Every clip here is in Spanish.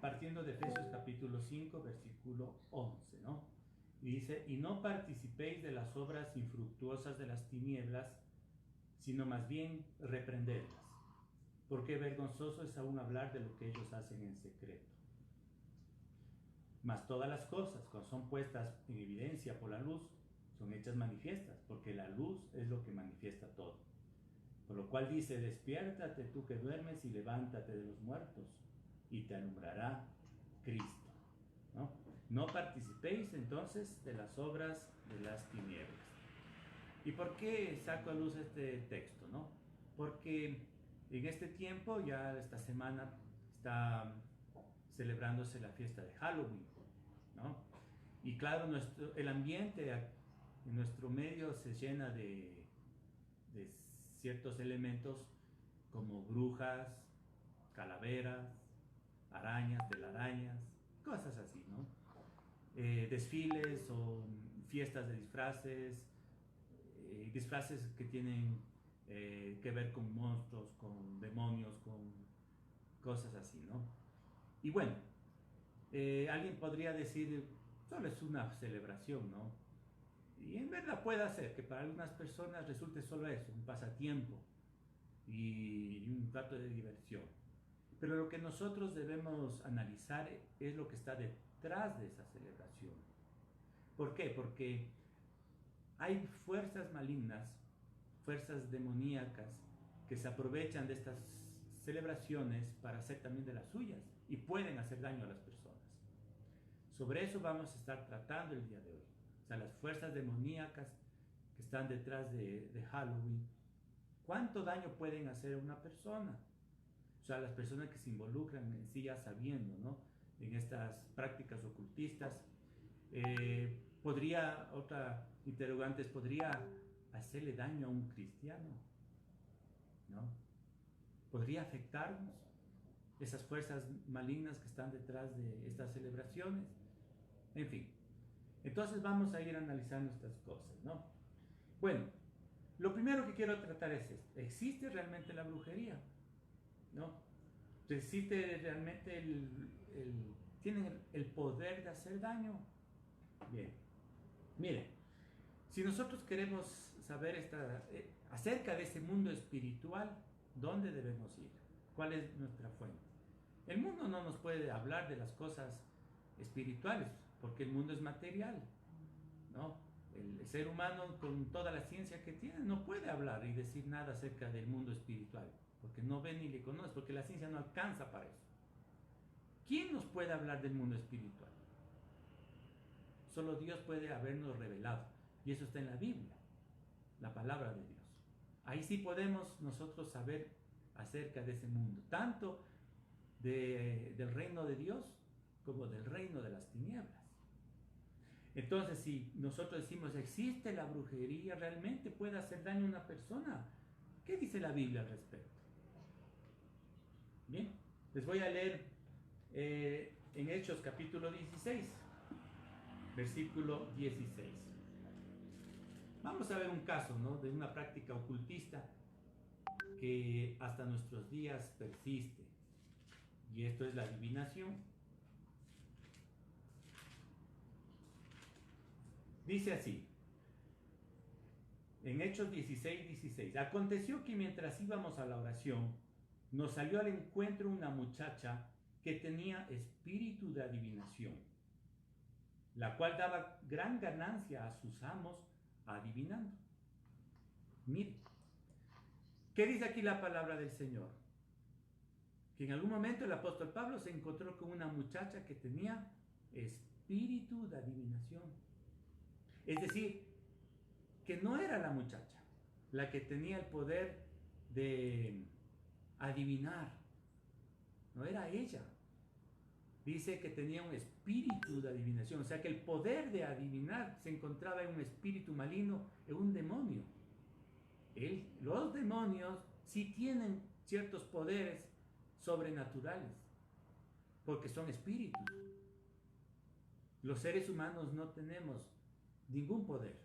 partiendo de Efesios capítulo 5, versículo 11, ¿no? Y dice, y no participéis de las obras infructuosas de las tinieblas, sino más bien reprenderlas, porque vergonzoso es aún hablar de lo que ellos hacen en secreto. Mas todas las cosas, cuando son puestas en evidencia por la luz, son hechas manifiestas, porque la luz es lo que manifiesta todo. Por lo cual dice, despiértate tú que duermes y levántate de los muertos, y te alumbrará Cristo. No participéis entonces de las obras de las tinieblas. ¿Y por qué saco a luz este texto? Porque en este tiempo, ya esta semana, está celebrándose la fiesta de Halloween, ¿no? Y claro, el ambiente en nuestro medio se llena de ciertos elementos como brujas, calaveras, arañas, telarañas, cosas así, ¿no? Desfiles o fiestas de disfraces, disfraces que tienen que ver con monstruos, con demonios, con cosas así, ¿no? Y bueno, alguien podría decir, solo es una celebración, ¿no? Y en verdad puede ser que para algunas personas resulte solo eso, un pasatiempo y un rato de diversión. Pero lo que nosotros debemos analizar es lo que está detrás de esa celebración. ¿Por qué? Porque hay fuerzas malignas, fuerzas demoníacas, que se aprovechan de estas celebraciones para hacer también de las suyas y pueden hacer daño a las personas. Sobre eso vamos a estar tratando el día de hoy. O sea, las fuerzas demoníacas que están detrás de Halloween, ¿cuánto daño pueden hacer a una persona? O sea, las personas que se involucran en sí ya sabiendo, ¿no? En estas prácticas ocultistas. Otra interrogante es, ¿podría hacerle daño a un cristiano? ¿No? ¿Podría afectarnos esas fuerzas malignas que están detrás de estas celebraciones? En fin, entonces vamos a ir analizando estas cosas, ¿no? Bueno, lo primero que quiero tratar es esto. ¿Existe realmente la brujería? ¿No? ¿Existe realmente tienen el poder de hacer daño? Bien, miren, si nosotros queremos saber acerca de ese mundo espiritual, ¿dónde debemos ir? ¿Cuál es nuestra fuente? El mundo no nos puede hablar de las cosas espirituales, porque el mundo es material, ¿no? El ser humano, con toda la ciencia que tiene, no puede hablar y decir nada acerca del mundo espiritual, porque no ve ni le conoce, porque la ciencia no alcanza para eso. ¿Quién nos puede hablar del mundo espiritual? Solo Dios puede habernos revelado, y eso está en la Biblia, la palabra de Dios. Ahí sí podemos nosotros saber acerca de ese mundo, tanto del reino de Dios como del reino de las tinieblas. Entonces, si nosotros decimos, ¿existe la brujería? ¿Realmente puede hacer daño a una persona? ¿Qué dice la Biblia al respecto? Bien, les voy a leer en Hechos capítulo 16, versículo 16. Vamos a ver un caso, ¿no?, de una práctica ocultista que hasta nuestros días persiste. Y esto es la adivinación. Dice así, en Hechos 16, 16. Aconteció que mientras íbamos a la oración, nos salió al encuentro una muchacha que tenía espíritu de adivinación, la cual daba gran ganancia a sus amos adivinando. Mire, ¿qué dice aquí la palabra del Señor? Que en algún momento el apóstol Pablo se encontró con una muchacha que tenía espíritu de adivinación. Es decir, que no era la muchacha la que tenía el poder de adivinar, no era ella. Dice que tenía un espíritu de adivinación, o sea que el poder de adivinar se encontraba en un espíritu maligno, en un demonio. Los demonios sí tienen ciertos poderes sobrenaturales, porque son espíritus. Los seres humanos no tenemos ningún poder,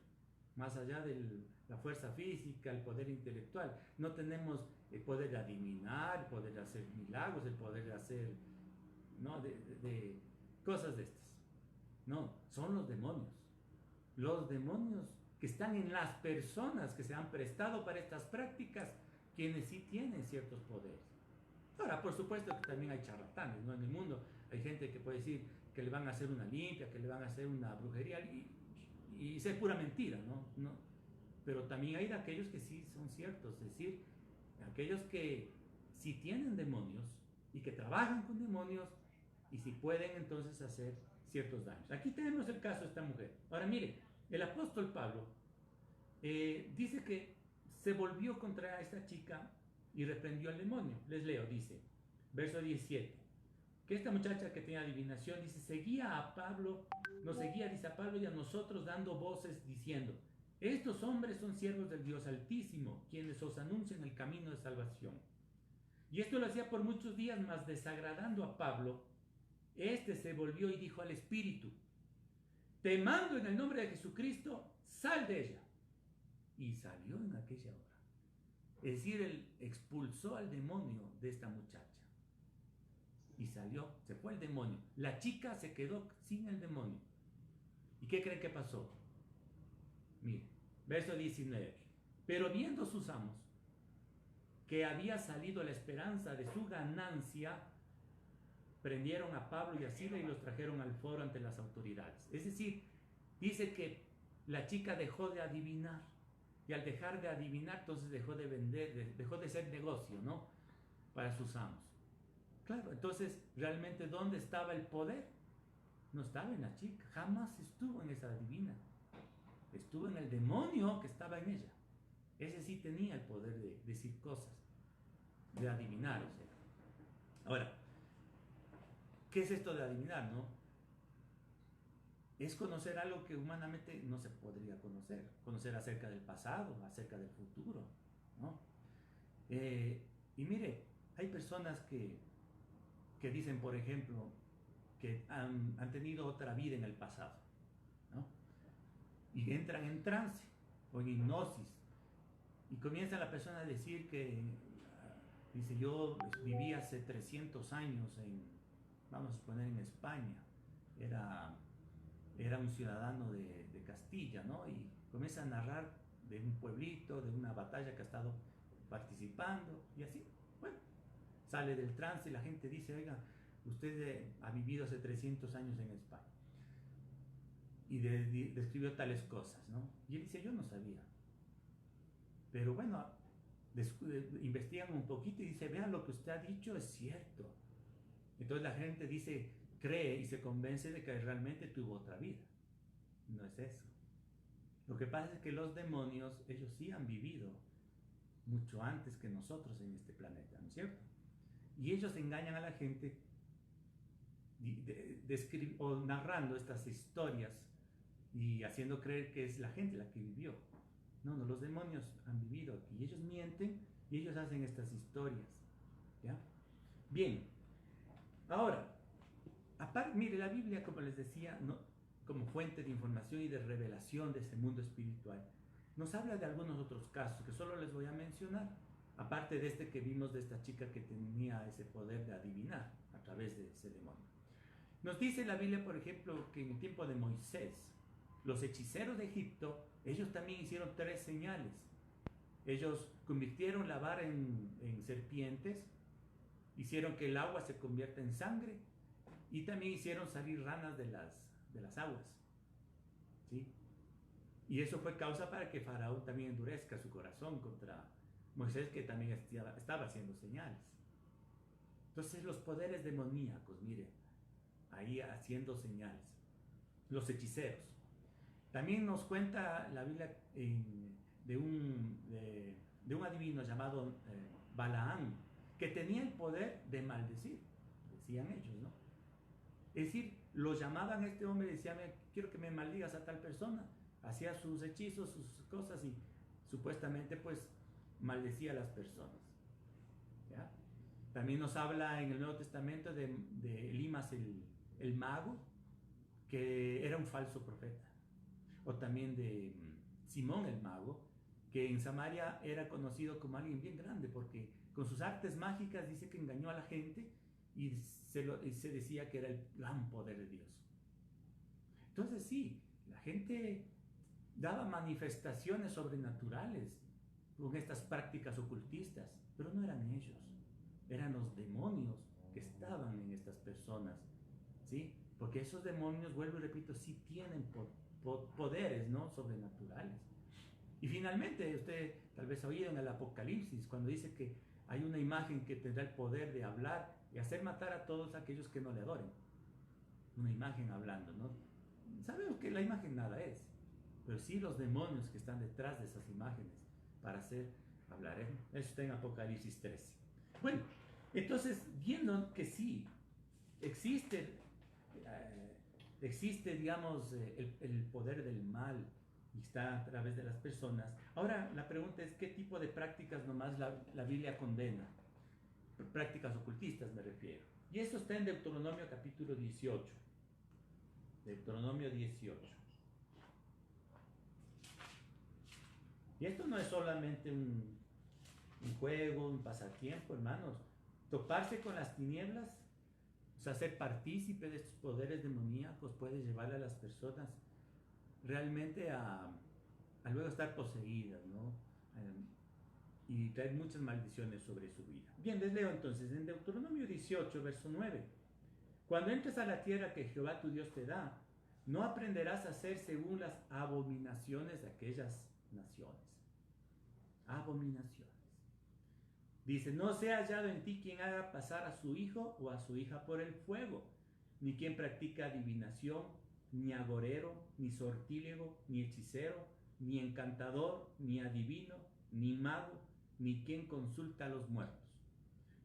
más allá de la fuerza física, el poder intelectual. No tenemos el poder de adivinar, el poder de hacer milagros, el poder de hacer ¿no? De cosas de estas. No, son los demonios. Los demonios que están en las personas que se han prestado para estas prácticas, quienes sí tienen ciertos poderes. Ahora, por supuesto que también hay charlatanes, ¿no? En el mundo hay gente que puede decir que le van a hacer una limpia, que le van a hacer una brujería y es pura mentira, ¿no? No. Pero también hay de aquellos que sí son ciertos, es decir, aquellos que sí tienen demonios y que trabajan con demonios y si pueden entonces hacer ciertos daños. Aquí tenemos el caso de esta mujer. Ahora mire, el apóstol Pablo dice que se volvió contra esta chica y reprendió al demonio. Les leo, dice, verso 17, que esta muchacha que tenía adivinación, dice, seguía a Pablo, nos seguía, dice a Pablo y a nosotros dando voces diciendo, estos hombres son siervos del Dios Altísimo, quienes os anuncian el camino de salvación. Y esto lo hacía por muchos días, mas desagradando a Pablo, este se volvió y dijo al espíritu, te mando en el nombre de Jesucristo, sal de ella. Y salió en aquella hora. Es decir, él expulsó al demonio de esta muchacha. Y salió, se fue el demonio. La chica se quedó sin el demonio. ¿Y qué creen que pasó? Mire, verso 19. Pero viendo sus amos que había salido la esperanza de su ganancia, prendieron a Pablo y a Silas y los trajeron al foro ante las autoridades. Es decir, dice que la chica dejó de adivinar. Y al dejar de adivinar, entonces dejó de vender, dejó de ser negocio, ¿no? Para sus amos. Claro, entonces, ¿realmente dónde estaba el poder? No estaba en la chica, jamás estuvo en esa adivina. Estuvo en el demonio que estaba en ella. Ese sí tenía el poder de decir cosas, de adivinar, o sea. Ahora, ¿qué es esto de adivinar, no? Es conocer algo que humanamente no se podría conocer. Conocer acerca del pasado, acerca del futuro, ¿no? Y mire, hay personas que dicen, por ejemplo, que han tenido otra vida en el pasado, ¿no? Y entran en trance o en hipnosis y comienza la persona a decir que, dice, yo viví hace 300 años vamos a suponer, en España, era un ciudadano de Castilla, ¿no? Y comienza a narrar de un pueblito, de una batalla que ha estado participando y así. Bueno, sale del trance y la gente dice, oiga, usted ha vivido hace 300 años en España y describió tales cosas, ¿no? Y él dice, yo no sabía. Pero bueno, investigan un poquito y dice, vean, lo que usted ha dicho es cierto. Entonces la gente dice, cree y se convence de que realmente tuvo otra vida. No es eso. Lo que pasa es que los demonios, ellos sí han vivido mucho antes que nosotros en este planeta, ¿no es cierto? Y ellos engañan a la gente o narrando estas historias y haciendo creer que es la gente la que vivió. No, los demonios han vivido aquí y ellos mienten y ellos hacen estas historias, ¿ya? Bien, ahora, aparte, mire, la Biblia, como les decía, ¿no?, como fuente de información y de revelación de ese mundo espiritual, nos habla de algunos otros casos que solo les voy a mencionar, aparte de este que vimos de esta chica que tenía ese poder de adivinar a través de ese demonio. Nos dice la Biblia, por ejemplo, que en el tiempo de Moisés, los hechiceros de Egipto, ellos también hicieron 3 señales. Ellos convirtieron la vara en serpientes, hicieron que el agua se convierta en sangre y también hicieron salir ranas de las aguas, ¿sí? Y eso fue causa para que Faraón también endurezca su corazón contra Moisés, que también estaba haciendo señales. Entonces los poderes demoníacos, mire, ahí haciendo señales. Los hechiceros. También nos cuenta la Biblia de un adivino llamado Balaam, que tenía el poder de maldecir, decían ellos, ¿no? Es decir, lo llamaban a este hombre y decían, quiero que me maldigas a tal persona. Hacía sus hechizos, sus cosas y supuestamente pues maldecía a las personas, ¿ya? También nos habla en el Nuevo Testamento de Elimas el mago, que era un falso profeta. O también de Simón el mago, que en Samaria era conocido como alguien bien grande porque con sus artes mágicas dice que engañó a la gente y se decía que era el gran poder de Dios. Entonces sí, la gente daba manifestaciones sobrenaturales con estas prácticas ocultistas, pero no eran ellos, eran los demonios que estaban en estas personas, ¿sí? Porque esos demonios, vuelvo y repito, sí tienen poderes, ¿no?, sobrenaturales. Y finalmente, usted tal vez ha oído en el Apocalipsis, cuando dice que hay una imagen que tendrá el poder de hablar y hacer matar a todos aquellos que no le adoren. Una imagen hablando, ¿no? Sabemos que la imagen nada es, pero sí los demonios que están detrás de esas imágenes para hacer hablar. Eso está en Apocalipsis 13. Bueno, entonces, viendo que sí, existe, digamos, el poder del mal y está a través de las personas. Ahora, la pregunta es, ¿qué tipo de prácticas nomás la Biblia condena? Prácticas ocultistas me refiero. Y eso está en Deuteronomio capítulo 18. Deuteronomio 18. Y esto no es solamente un juego, un pasatiempo, hermanos. Toparse con las tinieblas, o sea, ser partícipe de estos poderes demoníacos puede llevarle a las personas realmente a luego estar poseídas, ¿no? Y traer muchas maldiciones sobre su vida. Bien, les leo entonces en Deuteronomio 18, verso 9. Cuando entres a la tierra que Jehová tu Dios te da, no aprenderás a hacer según las abominaciones de aquellas naciones. Abominaciones. Dice, no sea hallado en ti quien haga pasar a su hijo o a su hija por el fuego, ni quien practica adivinación, ni agorero, ni sortílego, ni hechicero, ni encantador, ni adivino, ni mago, ni quien consulta a los muertos.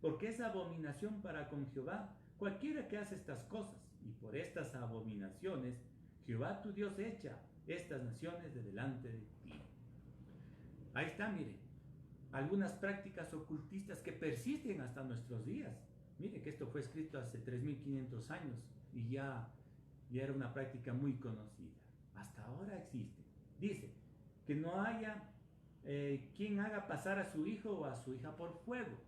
Porque es abominación para con Jehová cualquiera que hace estas cosas, y por estas abominaciones Jehová tu Dios echa estas naciones de delante de ti. Ahí está, mire, algunas prácticas ocultistas que persisten hasta nuestros días. Mire que esto fue escrito hace 3500 años y ya era una práctica muy conocida. Hasta ahora existe. Dice que no haya quien haga pasar a su hijo o a su hija por fuego.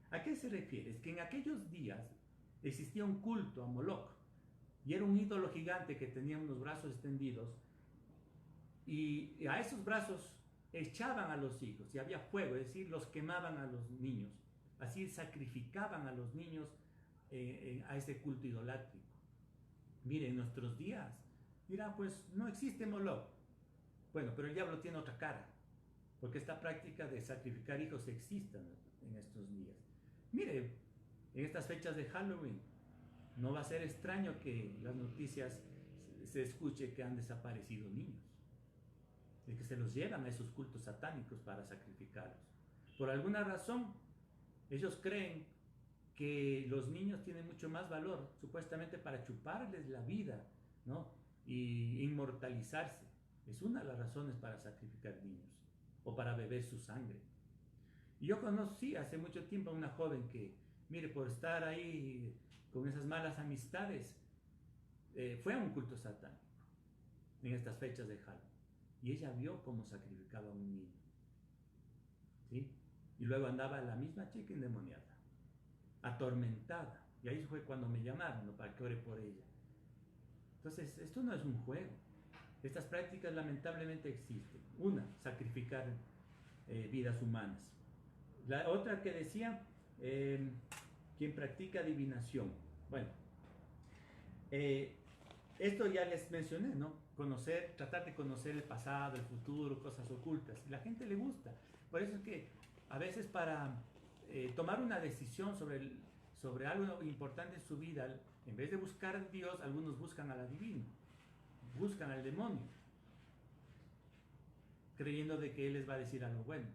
¿A qué se refiere? Es que en aquellos días existía un culto a Moloch y era un ídolo gigante que tenía unos brazos extendidos y a esos brazos echaban a los hijos y había fuego, es decir, los quemaban a los niños. Así sacrificaban a los niños a ese culto idolátrico. Miren, en nuestros días, dirá, pues no existe Moloch. Bueno, pero el diablo tiene otra cara, porque esta práctica de sacrificar hijos existe en estos días. Mire, en estas fechas de Halloween, no va a ser extraño que las noticias se escuche que han desaparecido niños, de que se los llevan a esos cultos satánicos para sacrificarlos. Por alguna razón, ellos creen que los niños tienen mucho más valor, supuestamente para chuparles la vida, ¿no? Y inmortalizarse. Es una de las razones para sacrificar niños o para beber su sangre. Y yo conocí hace mucho tiempo a una joven que, mire, por estar ahí con esas malas amistades, fue a un culto satánico en estas fechas de Halloween. Y ella vio cómo sacrificaba a un niño, ¿sí? Y luego andaba la misma chica endemoniada, atormentada. Y ahí fue cuando me llamaron, ¿no?, para que ore por ella. Entonces, esto no es un juego. Estas prácticas lamentablemente existen. Una, sacrificar vidas humanas. La otra que decía, quien practica adivinación. Bueno, esto ya les mencioné, ¿no? Tratar de conocer el pasado, el futuro, cosas ocultas. Y a la gente le gusta. Por eso es que a veces para tomar una decisión sobre algo importante en su vida, en vez de buscar a Dios, algunos buscan al adivino, buscan al demonio, creyendo de que él les va a decir algo bueno.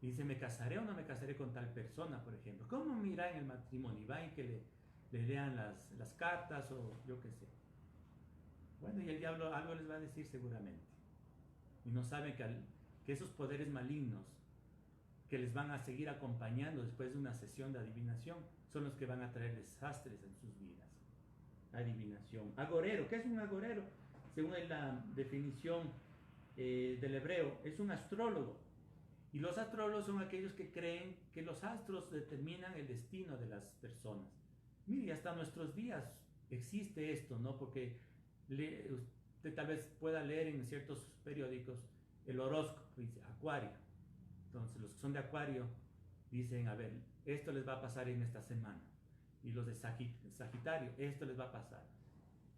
Y dice, ¿me casaré o no me casaré con tal persona, por ejemplo? ¿Cómo me irá en el matrimonio? ¿Y va en que le lean las cartas o yo qué sé? Bueno, y el diablo algo les va a decir seguramente. Y no saben que esos poderes malignos que les van a seguir acompañando después de una sesión de adivinación son los que van a traer desastres en sus vidas. Adivinación. Agorero. ¿Qué es un agorero? Según la definición del hebreo, es un astrólogo. Y los astrólogos son aquellos que creen que los astros determinan el destino de las personas. Mire, hasta nuestros días existe esto, ¿no? Porque usted tal vez pueda leer en ciertos periódicos el horóscopo, dice Acuario. Entonces, los que son de Acuario dicen, a ver, esto les va a pasar en esta semana. Y los de Sagitario, esto les va a pasar.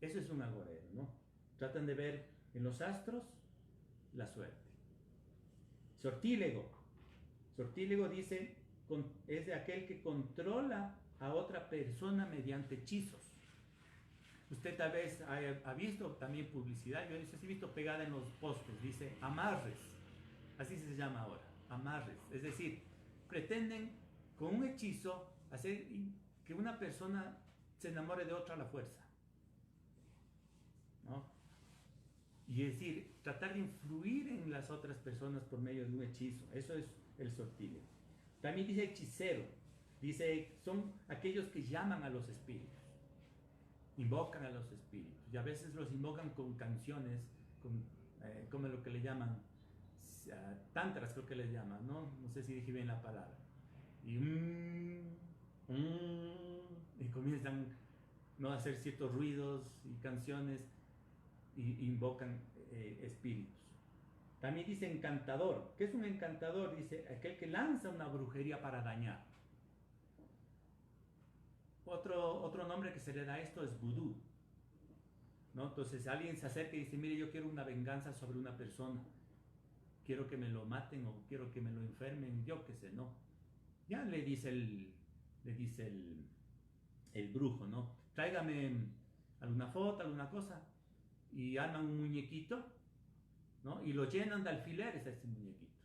Eso es un agorero, ¿no? Tratan de ver en los astros la suerte. Sortílego. Sortílego dice, es de aquel que controla a otra persona mediante hechizos. Usted tal vez ha visto también publicidad, yo he visto pegada en los postes, dice amarres, así se llama ahora, amarres. Es decir, pretenden con un hechizo hacer que una persona se enamore de otra a la fuerza, ¿no? Y es decir, tratar de influir en las otras personas por medio de un hechizo. Eso es el sortílego. También dice hechicero. Dice, son aquellos que llaman a los espíritus. Invocan a los espíritus. Y a veces los invocan con canciones, como lo que le llaman, tantras creo que les llaman, ¿no? No sé si dije bien la palabra. Y comienzan, ¿no?, a hacer ciertos ruidos y canciones. Y invocan espíritus. También dice encantador. ¿Qué es un encantador? Dice aquel que lanza una brujería para dañar. Otro nombre que se le da a esto es vudú, ¿no? Entonces alguien se acerca y dice, mire, yo quiero una venganza sobre una persona, quiero que me lo maten o quiero que me lo enfermen, yo qué sé, ¿no? Ya le dice el brujo, ¿no? Tráigame alguna foto, alguna cosa, y arman un muñequito, ¿no? Y lo llenan de alfileres a ese muñequito.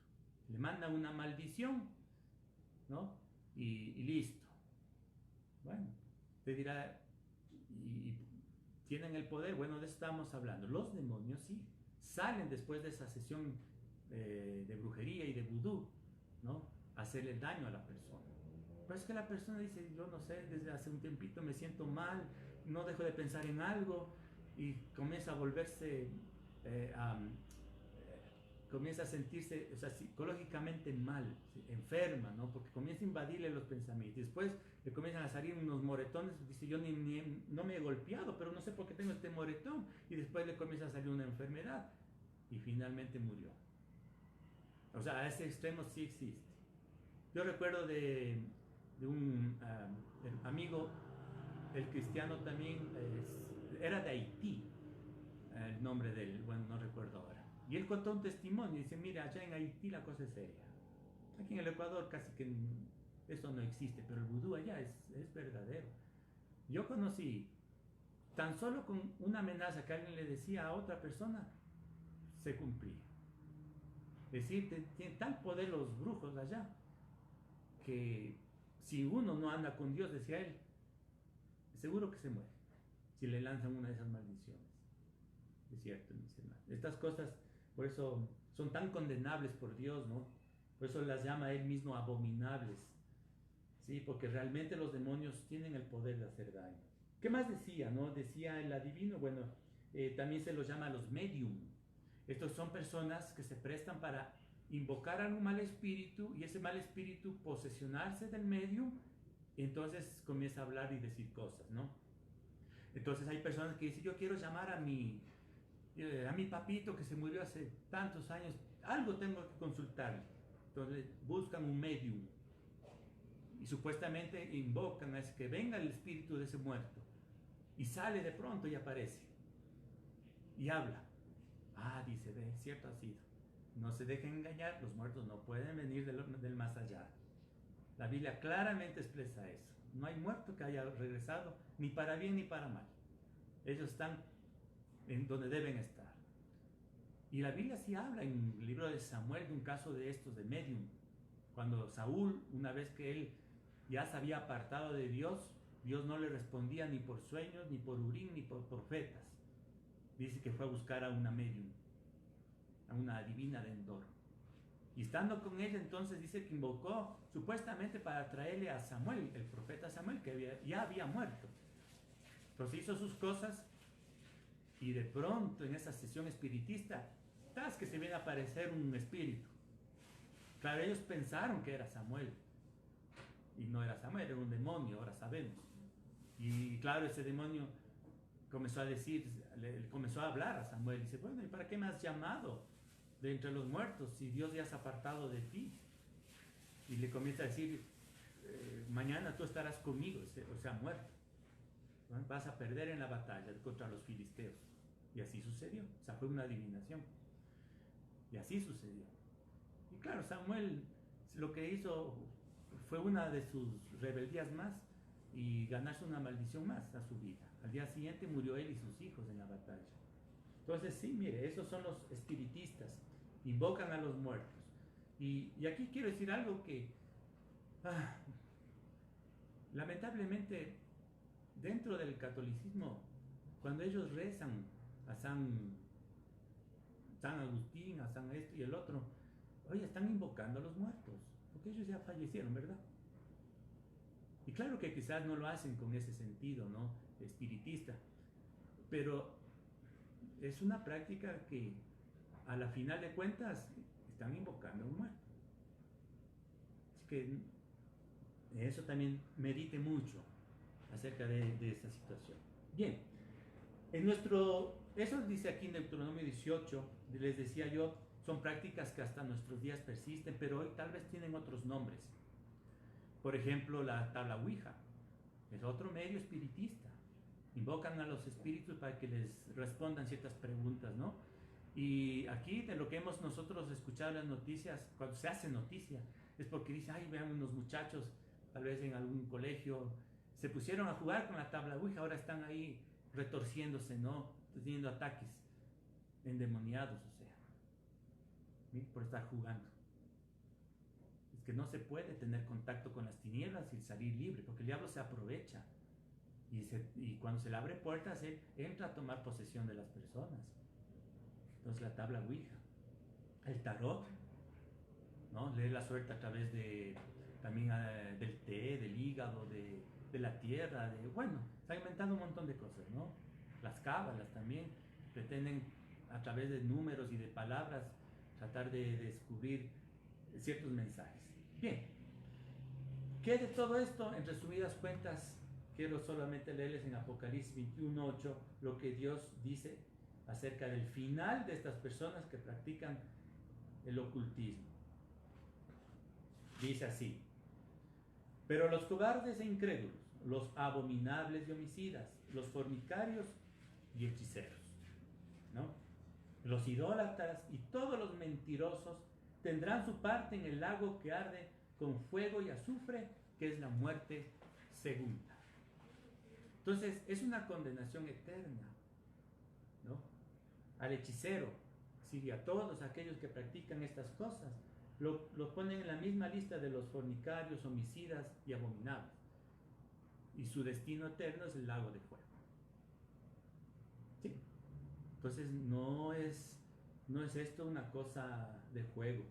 Le mandan una maldición, ¿no? Y listo. Bueno, te dirá, y tienen el poder. Bueno, de eso estamos hablando. Los demonios sí salen después de esa sesión de brujería y de vudú, ¿no? Hacerle daño a la persona. Pero es que la persona dice, yo no sé, desde hace un tiempito me siento mal, no dejo de pensar en algo, y comienza a volverse, comienza a sentirse, o sea, psicológicamente mal, enferma, ¿no? Porque comienza a invadirle los pensamientos. Y después le comienzan a salir unos moretones, dice, yo no me he golpeado, pero no sé por qué tengo este moretón. Y después le comienza a salir una enfermedad. Y finalmente murió. O sea, a ese extremo sí existe. Yo recuerdo de un amigo, el cristiano también, era de Haití, el nombre de él, bueno, no recuerdo ahora. Y él contó un testimonio y dice, mira, allá en Haití la cosa es seria. Aquí en el Ecuador casi que eso no existe, pero el vudú allá es verdadero. Yo conocí, tan solo con una amenaza que alguien le decía a otra persona, se cumplía. Es decir, tienen tal poder los brujos allá, que si uno no anda con Dios, decía él, seguro que se muere si le lanzan una de esas maldiciones. Es cierto, mis hermanos. Estas cosas, por eso son tan condenables por Dios, ¿no? Por eso las llama él mismo abominables. Sí, porque realmente los demonios tienen el poder de hacer daño. ¿Qué más decía, no? Decía el adivino, bueno, también se los llama los medium. Estos son personas que se prestan para invocar a un mal espíritu y ese mal espíritu posesionarse del medium, y entonces comienza a hablar y decir cosas, ¿no? Entonces hay personas que dicen, yo quiero llamar a mi papito que se murió hace tantos años, algo tengo que consultarle. Entonces buscan un medium y supuestamente invocan a que venga el espíritu de ese muerto, y sale de pronto y aparece y habla. Dice, ve, cierto ha sido. No se dejen engañar, los muertos no pueden venir del más allá. La Biblia claramente expresa eso. No hay muerto que haya regresado ni para bien ni para mal. Ellos están en donde deben estar. Y la Biblia sí habla en el libro de Samuel de un caso de estos, de medium. Cuando Saúl, una vez que él ya se había apartado de Dios, Dios no le respondía ni por sueños, ni por Urim, ni por profetas. Dice que fue a buscar a una medium, a una adivina de Endor. Y estando con ella, entonces dice que invocó supuestamente para traerle a Samuel, el profeta Samuel, que ya había muerto. Entonces hizo sus cosas, y de pronto en esa sesión espiritista, ¡tas!, que se viene a aparecer un espíritu. Claro, ellos pensaron que era Samuel, y no era Samuel, era un demonio, ahora sabemos. Y claro, ese demonio comenzó a decir, le comenzó a hablar a Samuel. Dice, bueno, ¿y para qué me has llamado de entre los muertos si Dios ya se ha apartado de ti? Y le comienza a decir, mañana tú estarás conmigo, o sea, muerto. ¿No? Vas a perder en la batalla contra los filisteos. Y así sucedió. O sea, fue una adivinación. Y así sucedió. Y claro, Samuel lo que hizo fue una de sus rebeldías más y ganarse una maldición más a su vida. Al día siguiente murió él y sus hijos en la batalla. Entonces, sí, mire, esos son los espiritistas. Invocan a los muertos. Y aquí quiero decir algo que, lamentablemente, dentro del catolicismo, cuando ellos rezan a San Agustín, a San esto y el otro, oye, están invocando a los muertos, porque ellos ya fallecieron, ¿verdad? Y claro que quizás no lo hacen con ese sentido, ¿no? Espiritista, pero es una práctica que a la final de cuentas están invocando a un muerto. Así que eso también medite mucho acerca de esta situación. Bien, eso dice aquí en Deuteronomio 18, les decía yo, son prácticas que hasta nuestros días persisten, pero hoy tal vez tienen otros nombres. Por ejemplo, la tabla Ouija es otro medio espiritista. Invocan a los espíritus para que les respondan ciertas preguntas, ¿no? Y aquí de lo que hemos nosotros escuchado en las noticias, cuando se hace noticia, es porque dice, ay, vean unos muchachos, tal vez en algún colegio, se pusieron a jugar con la tabla Ouija, ahora están ahí retorciéndose, ¿no? Teniendo ataques endemoniados, o sea, ¿sí? Por estar jugando. Es que no se puede tener contacto con las tinieblas y salir libre, porque el diablo se aprovecha. Y cuando se le abre puertas, él entra a tomar posesión de las personas. Entonces la tabla Ouija, el tarot, ¿no? Leer la suerte a través de también del té, del hígado, de la tierra, bueno, se ha inventado un montón de cosas, ¿no? Las cábalas también pretenden a través de números y de palabras tratar de descubrir ciertos mensajes. Bien, ¿qué de todo esto? En resumidas cuentas, quiero solamente leerles en Apocalipsis 21:8 lo que Dios dice acerca del final de estas personas que practican el ocultismo. Dice así: pero los cobardes e incrédulos, los abominables y homicidas, los fornicarios y hechiceros, ¿no? Los idólatras y todos los mentirosos tendrán su parte en el lago que arde con fuego y azufre, que es la muerte segunda. Entonces es una condenación eterna, ¿no? Al hechicero, sí, a todos aquellos que practican estas cosas, los ponen en la misma lista de los fornicarios, homicidas y abominables. Y su destino eterno es el lago de fuego. ¿Sí? Entonces no es esto una cosa de juego.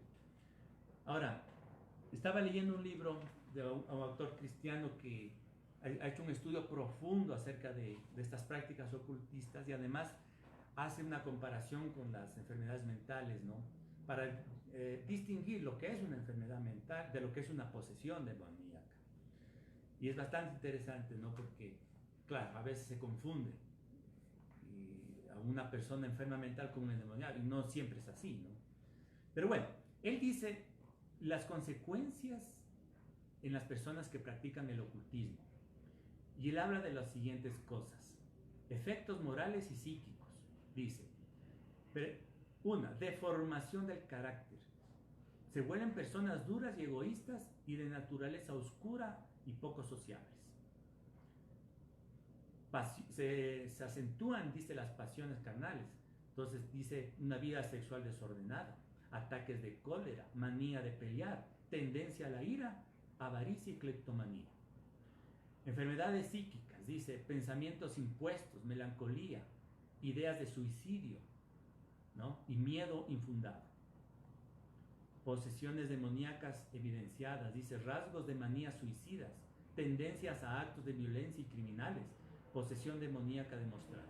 Ahora, estaba leyendo un libro de un autor cristiano que ha hecho un estudio profundo acerca de estas prácticas ocultistas y además hace una comparación con las enfermedades mentales, ¿no? Para distinguir lo que es una enfermedad mental de lo que es una posesión demoníaca. Y es bastante interesante, ¿no? Porque, claro, a veces se confunde a una persona enferma mental con un endemoniado y no siempre es así, ¿no? Pero bueno, él dice las consecuencias en las personas que practican el ocultismo. Y él habla de las siguientes cosas: efectos morales y psíquicos. Dice, una, deformación del carácter. Se vuelven personas duras y egoístas y de naturaleza oscura y poco sociables. Se acentúan, dice, las pasiones carnales. Entonces dice una vida sexual desordenada, ataques de cólera, manía de pelear, tendencia a la ira, avaricia y cleptomanía. Enfermedades psíquicas, dice, pensamientos impuestos, melancolía, ideas de suicidio, ¿no? Y miedo infundado. Posesiones demoníacas evidenciadas, dice, rasgos de manía suicidas, tendencias a actos de violencia y criminales, posesión demoníaca demostrada.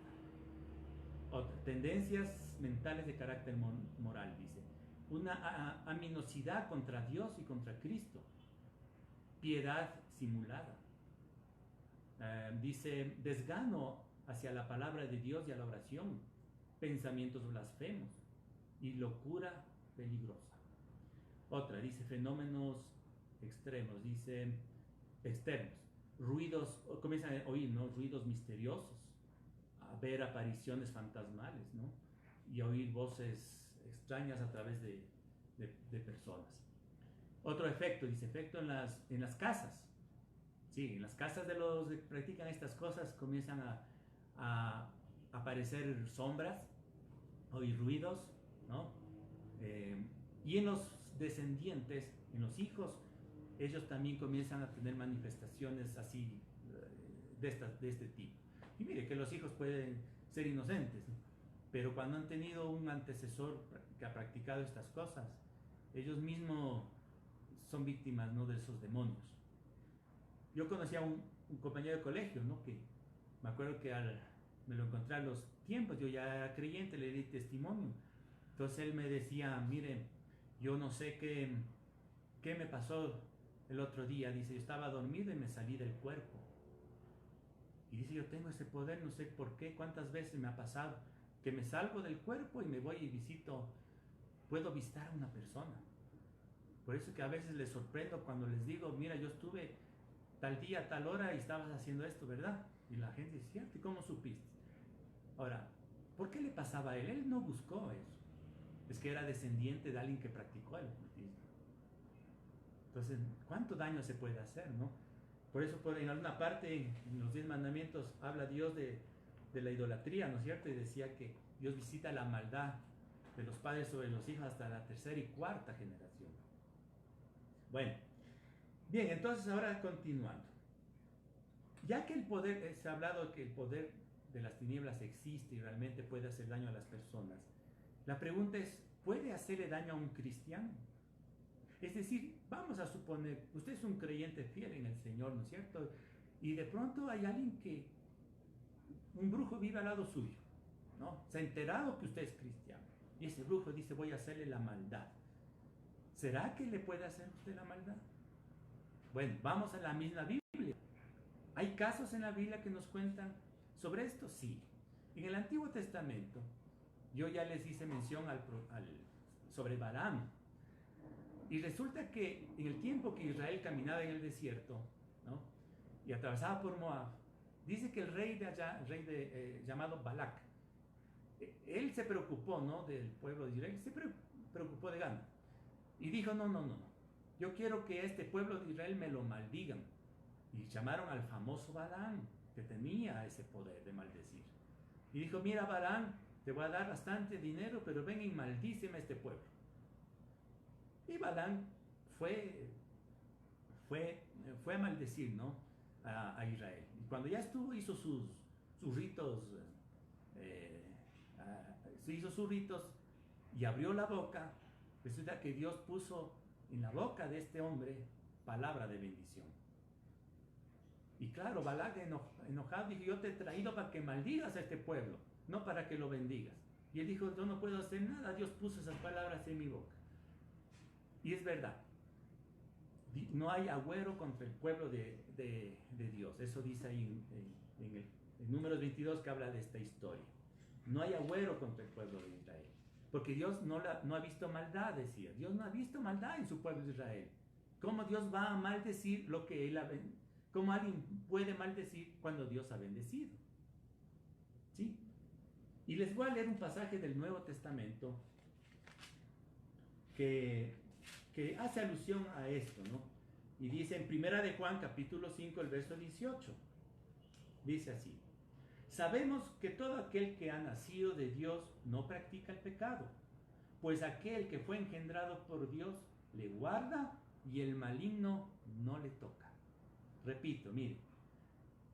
Otra, tendencias mentales de carácter moral, dice, una aminosidad contra Dios y contra Cristo, piedad simulada, Dice, desgano hacia la palabra de Dios y a la oración, pensamientos blasfemos y locura peligrosa. Otra, dice, fenómenos extremos, dice, externos, ruidos, comienzan a oír, ¿no? Ruidos misteriosos, a ver apariciones fantasmales, ¿no? Y a oír voces extrañas a través de personas. Otro efecto, dice, efecto en las casas. Sí, en las casas de los que practican estas cosas comienzan a aparecer sombras, oír ruidos, ¿no? Y en los descendientes, en los hijos, ellos también comienzan a tener manifestaciones así, de este tipo. Y mire que los hijos pueden ser inocentes, ¿no? Pero cuando han tenido un antecesor que ha practicado estas cosas, ellos mismos son víctimas, ¿no?, de esos demonios. Yo conocí a un compañero de colegio, ¿no?, que me acuerdo que me lo encontré a los tiempos, yo ya era creyente, le di testimonio. Entonces él me decía, mire, yo no sé qué me pasó el otro día. Dice, yo estaba dormido y me salí del cuerpo. Y dice, yo tengo ese poder, no sé por qué, cuántas veces me ha pasado, que me salgo del cuerpo y me voy y puedo visitar a una persona. Por eso que a veces les sorprendo cuando les digo, mira, yo estuve tal día, tal hora y estabas haciendo esto, ¿verdad? Y la gente dice, cierto, ¿y cómo supiste? Ahora, ¿por qué le pasaba a él? Él no buscó eso. Es que era descendiente de alguien que practicó el ocultismo. Entonces, ¿cuánto daño se puede hacer, no? Por eso, en alguna parte, en los 10 mandamientos, habla Dios de la idolatría, ¿no es cierto? Y decía que Dios visita la maldad de los padres sobre los hijos hasta la tercera y cuarta generación. Bueno, bien, entonces ahora continuando. Ya que el poder, se ha hablado que el poder de las tinieblas existe y realmente puede hacer daño a las personas, la pregunta es, ¿puede hacerle daño a un cristiano? Es decir, vamos a suponer, usted es un creyente fiel en el Señor, ¿no es cierto? Y de pronto hay alguien un brujo vive al lado suyo, ¿no? Se ha enterado que usted es cristiano. Y ese brujo dice, voy a hacerle la maldad. ¿Será que le puede hacer usted la maldad? Bueno, vamos a la misma Biblia. ¿Hay casos en la Biblia que nos cuentan sobre esto? Sí. En el Antiguo Testamento, yo ya les hice mención sobre Balaam. Y resulta que en el tiempo que Israel caminaba en el desierto, ¿no?, y atravesaba por Moab, dice que el rey de allá, llamado Balac, él se preocupó, ¿no?, del pueblo de Israel, se preocupó de gana. Y dijo, no, yo quiero que este pueblo de Israel me lo maldigan. Y llamaron al famoso Balaam, que tenía ese poder de maldecir. Y dijo, mira Balaam, te voy a dar bastante dinero, pero ven y maldíceme a este pueblo. Y Balaam fue a maldecir, ¿no?, a Israel. Y cuando ya hizo sus ritos, hizo sus ritos y abrió la boca, resulta que Dios puso en la boca de este hombre palabra de bendición. Y claro, Balac enojado dijo, yo te he traído para que maldigas a este pueblo, no para que lo bendigas. Y él dijo, yo no puedo hacer nada, Dios puso esas palabras en mi boca. Y es verdad, no hay agüero contra el pueblo de Dios. Eso dice ahí en Números 22, que habla de esta historia. No hay agüero contra el pueblo de Israel, porque Dios no ha visto maldad, decía. Dios no ha visto maldad en su pueblo de Israel. ¿Cómo Dios va a maldecir lo que Él ha bendecido? ¿Cómo alguien puede maldecir cuando Dios ha bendecido? ¿Sí? Y les voy a leer un pasaje del Nuevo Testamento que hace alusión a esto, ¿no? Y dice en 1 de Juan, capítulo 5, el verso 18. Dice así: sabemos que todo aquel que ha nacido de Dios no practica el pecado, pues aquel que fue engendrado por Dios le guarda y el maligno no le toca. Repito, mire,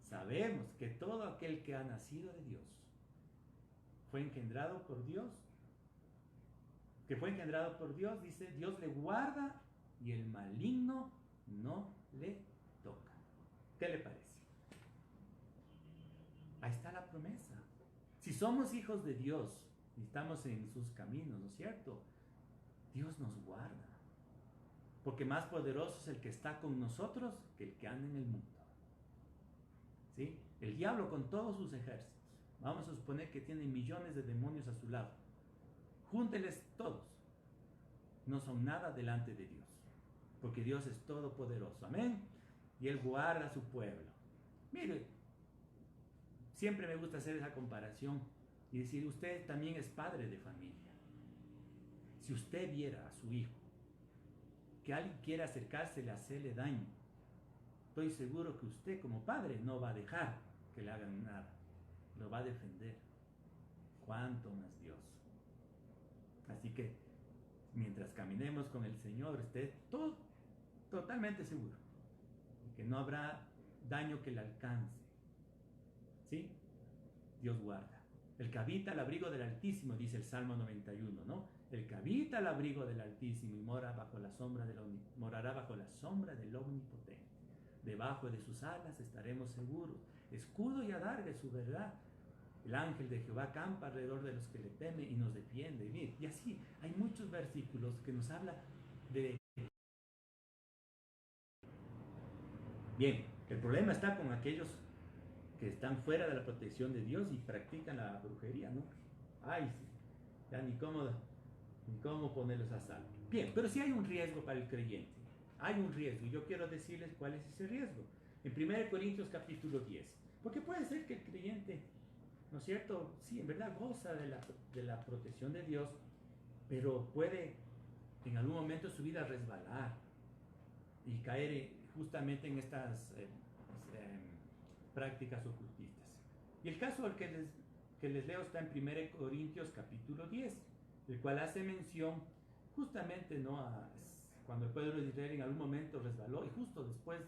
sabemos que todo aquel que ha nacido de Dios fue engendrado por Dios, dice, Dios le guarda y el maligno no le toca. ¿Qué le parece? Ahí está la promesa. Si somos hijos de Dios y estamos en sus caminos, ¿no es cierto?, Dios nos guarda, porque más poderoso es el que está con nosotros que el que anda en el mundo. ¿sí? El diablo con todos sus ejércitos, vamos a suponer que tiene millones de demonios a su lado, júnteles todos, no son nada delante de Dios, porque Dios es todopoderoso, amén, y Él guarda a su pueblo. Mire, siempre me gusta hacer esa comparación y decir, usted también es padre de familia. Si usted viera a su hijo que alguien quiere acercársele a hacerle daño, estoy seguro que usted como padre no va a dejar que le hagan nada, lo va a defender. ¿Cuánto más Dios? Así que mientras caminemos con el Señor, esté totalmente seguro de que no habrá daño que le alcance. ¿Sí? Dios guarda. El que habita al abrigo del Altísimo, dice el Salmo 91, ¿no? El que habita al abrigo del Altísimo y morará bajo la sombra del Omnipotente. Debajo de sus alas estaremos seguros. Escudo y adarga es su verdad. El ángel de Jehová campa alrededor de los que le temen y nos defiende. Y así hay muchos versículos que nos habla de... Bien, el problema está con aquellos que están fuera de la protección de Dios y practican la brujería, ¿no? Ay, sí, ya ni cómo ponerlos a salvo. Bien, pero sí hay un riesgo para el creyente. Hay un riesgo y yo quiero decirles cuál es ese riesgo. En 1 Corintios capítulo 10. Porque puede ser que el creyente, ¿no es cierto? Sí, en verdad goza de la protección de Dios, pero puede en algún momento su vida resbalar y caer justamente en estas prácticas ocultistas. Y el caso que les leo está en 1 Corintios capítulo 10, el cual hace mención justamente, ¿no?, cuando el pueblo de Israel en algún momento resbaló y justo después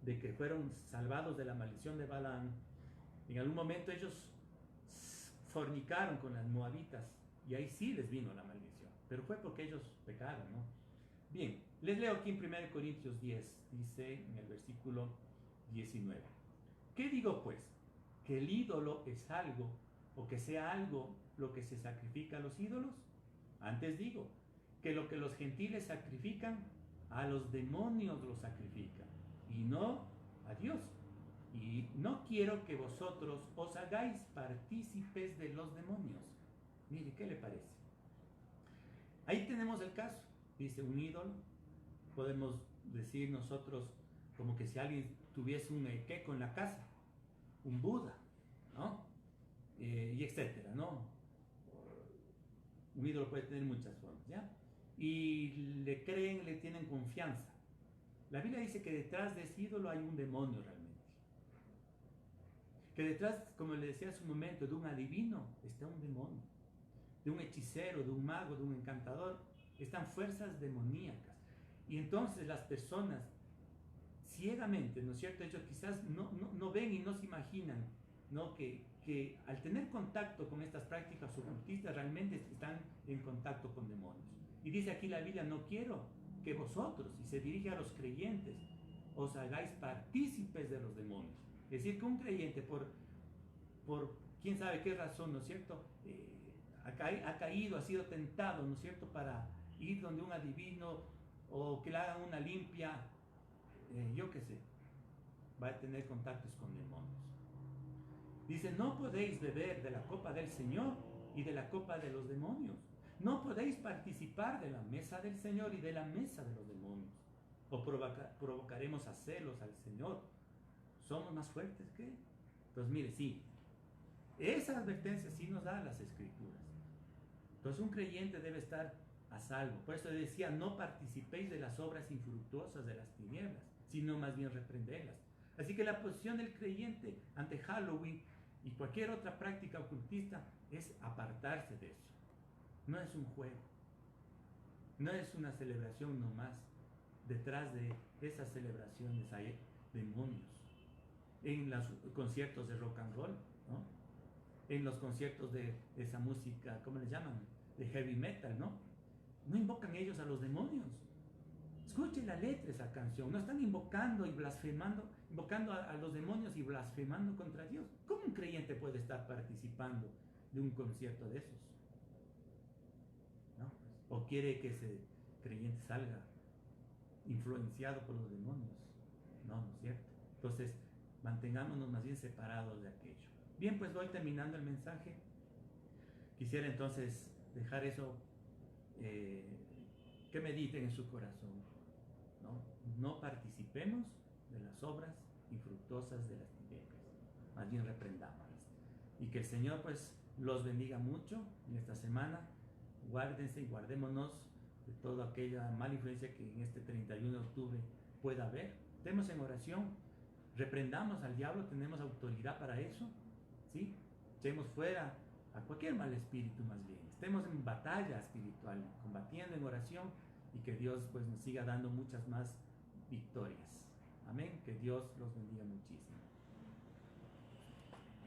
de que fueron salvados de la maldición de Balaam, en algún momento ellos fornicaron con las moabitas y ahí sí les vino la maldición, pero fue porque ellos pecaron, ¿no? Bien, les leo aquí en 1 Corintios 10, dice en el versículo 19. ¿Qué digo pues? ¿Que el ídolo es algo o que sea algo lo que se sacrifica a los ídolos? Antes digo que lo que los gentiles sacrifican, a los demonios lo sacrifican y no a Dios. Y no quiero que vosotros os hagáis partícipes de los demonios. Mire, ¿qué le parece? Ahí tenemos el caso. Dice un ídolo. Podemos decir nosotros como que si alguien tuviese un equeco en la casa, un Buda, ¿no? Y etcétera, ¿no? Un ídolo puede tener muchas formas, ¿ya? Y le creen, le tienen confianza. La Biblia dice que detrás de ese ídolo hay un demonio realmente. Que detrás, como le decía hace un momento, de un adivino está un demonio. De un hechicero, de un mago, de un encantador, están fuerzas demoníacas. Y entonces las personas, ciegamente, ¿no es cierto? Ellos quizás no ven y no se imaginan, ¿no?, que al tener contacto con estas prácticas ocultistas realmente están en contacto con demonios. Y dice aquí la Biblia, no quiero que vosotros, y se dirige a los creyentes, os hagáis partícipes de los demonios. Es decir, que un creyente por quién sabe qué razón, ¿no es cierto?, ha caído, ha sido tentado, ¿no es cierto?, para ir donde un adivino o que le hagan una limpia, yo qué sé, va a tener contactos con demonios. Dice, no podéis beber de la copa del Señor y de la copa de los demonios. No podéis participar de la mesa del Señor y de la mesa de los demonios. O provocaremos a celos al Señor. ¿Somos más fuertes que Él? Entonces, mire, sí, esa advertencia sí nos da las Escrituras. Entonces, un creyente debe estar a salvo. Por eso decía, no participéis de las obras infructuosas de las tinieblas, sino más bien reprenderlas. Así que la posición del creyente ante Halloween y cualquier otra práctica ocultista es apartarse de eso. No es un juego, no es una celebración nomás. Detrás de esas celebraciones hay demonios. En los conciertos de rock and roll, ¿no?, en los conciertos de esa música, ¿cómo le llaman?, de heavy metal, ¿no? No invocan ellos a los demonios. Escuchen la letra de esa canción. No están invocando y blasfemando, invocando a los demonios y blasfemando contra Dios. ¿Cómo un creyente puede estar participando de un concierto de esos? ¿No? ¿O quiere que ese creyente salga influenciado por los demonios? No, no es cierto. Entonces, mantengámonos más bien separados de aquello. Bien, pues voy terminando el mensaje. Quisiera entonces dejar eso que mediten en su corazón, ¿no? No participemos de las obras infructuosas de las tinieblas, más bien reprendámoslas. Y que el Señor pues los bendiga mucho en esta semana. Guárdense y guardémonos de toda aquella mala influencia que en este 31 de octubre pueda haber. Estemos en oración, reprendamos al diablo, tenemos autoridad para eso, ¿sí? Echemos fuera a cualquier mal espíritu, más bien. Estemos en batalla espiritual, combatiendo en oración, y que Dios pues nos siga dando muchas más victorias. Amén. Que Dios los bendiga muchísimo.